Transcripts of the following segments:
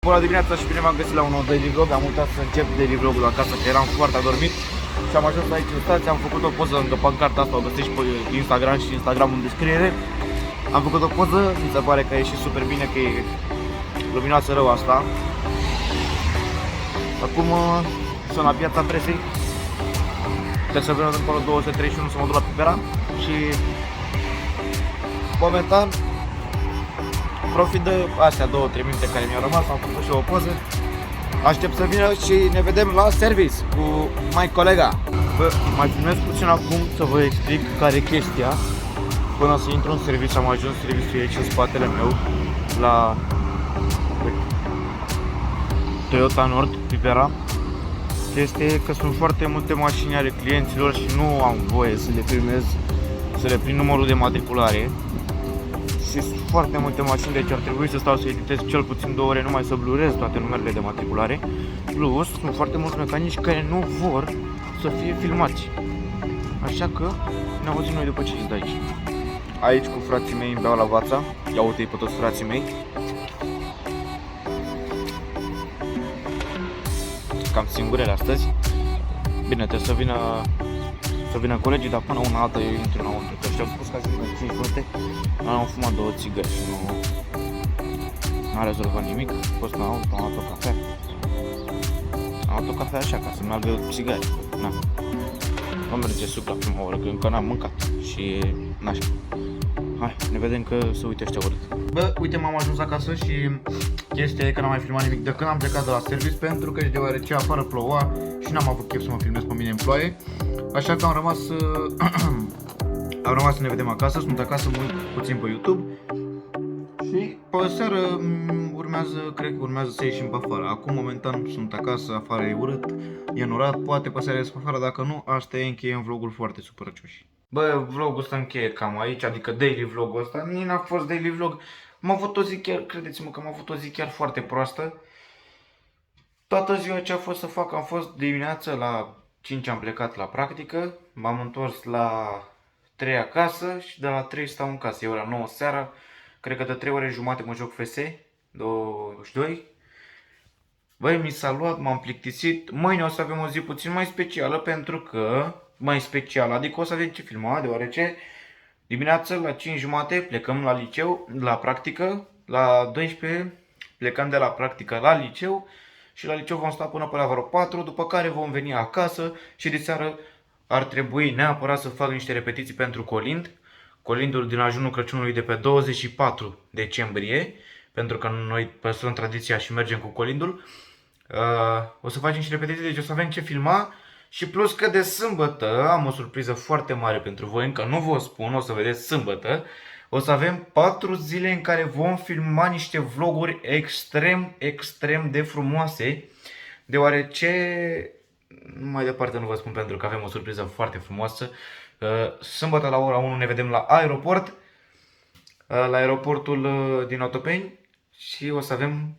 Bună dimineața și bine v-am găsit la un nou daily vlog. Am uitat să încep daily vlogul acasă, că eram foarte adormit. Și am ajuns aici în stație, am făcut o poză lângă pancarta asta, o găsești pe Instagram și Instagram în descriere. Am făcut o poză, mi se pare că a ieșit super bine, că e luminoasă rău asta. Acum sunt la Piața Presei. Trebuie să vină încolo 231 să mă duc la Pipera. Și momentan profit de astea 2-3 minute care mi-au rămas, am făcut și o poză. Aștept să vină și ne vedem la service cu mai colega. Bă, mai filmez puțin acum să vă explic care e chestia. Până să intru în service, am ajuns serviciul aici în spatele meu, la Toyota Nord, Pipera. Chestia e că sunt foarte multe mașini ale clienților și nu am voie să le filmez, să le prind numărul de matriculare. Și sunt foarte multe mașini, deci ar trebui să stau să editez cel puțin 2 ore numai să blurez toate numerele de matriculare. Plus, sunt foarte mulți mecanici care nu vor să fie filmați. Așa că ne auzim noi după ce ies de aici. Aici cu frații mei îmi beau la vața. Ia uite-i pe toți frații mei. Cam singurele astăzi. Bine, trebuie să vină colegii, dar până una altă eu intru înăuntru, că și-au spus că azi vină 5 minute. Am fumat 2 țigări și nu a rezolvat nimic. A fost înăuntru, am luat o cafea. Am luat o cafea așa, ca să meargă țigări. Na. Nu merge suc la prima oră, că încă n-am mâncat și nașpa. Hai, ne vedem că se uite ăștia urât. Bă, uite, m-am ajuns acasă și chestia e că n-am mai filmat nimic de când am plecat de la service, pentru că deoarece afară ploua și n-am avut chef să mă filmez pe mine în ploaie. Așa că am rămas să ne vedem acasă, sunt acasă, mă uit puțin pe YouTube. Și pe seară cred că urmează să ieșim pe afară. Acum momentan sunt acasă, afară e urât, e înorat, poate pe seară ies pe afară, dacă nu, asta e, încheiem vlogul foarte supărăcioși. Bă, vlogul ăsta încheie cam aici, adică daily vlogul ăsta, nici n-a fost daily vlog. Am avut o zi chiar, credeți-mă că am avut o zi chiar foarte proastă. Toată ziua ce a fost să fac, am fost dimineața la 5 am plecat la practică, m-am întors la 3 acasă și de la 3 stau în casă, e ora 9 seara. Cred că de 3 ore jumate mă joc FS 22. Băi, mi s-a luat, m-am plictisit. Mâine o să avem o zi puțin mai specială, pentru că adică o să avem ce filma, deoarece dimineața la 5 jumate plecăm la liceu, la practică, la 12 plecăm de la practică la liceu și la liceu vom sta până pe la vreo 4, după care vom veni acasă și de seară ar trebui neapărat să fac niște repetiții pentru colind. Colindul din ajunul Crăciunului de pe 24 decembrie, pentru că noi păstrăm tradiția și mergem cu colindul. O să facem și repetiții, deci o să avem ce filma. Și plus că de sâmbătă am o surpriză foarte mare pentru voi, încă nu vă spun, o să vedeți sâmbătă. O să avem 4 zile în care vom filma niște vloguri extrem de frumoase, deoarece mai departe nu vă spun pentru că avem o surpriză foarte frumoasă. Sâmbătă la ora 1 ne vedem la aeroport, la aeroportul din Otopeni, și o să avem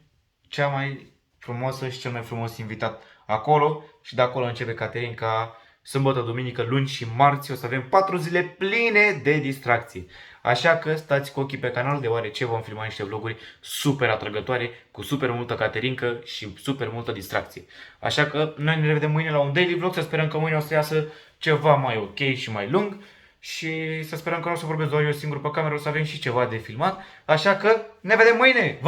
cea mai frumoasă și cel mai frumos invitat acolo și de acolo începe Caterinca. Sâmbătă, duminică, luni și marți o să avem 4 zile pline de distracții. Așa că stați cu ochii pe canal, deoarece vom filma niște vloguri super atrăgătoare, cu super multă caterincă și super multă distracție. Așa că noi ne revedem mâine la un daily vlog, să sperăm că mâine o să iasă ceva mai ok și mai lung. Și să sperăm că nu o să vorbesc doar eu singur pe cameră, o să avem și ceva de filmat. Așa că ne vedem mâine!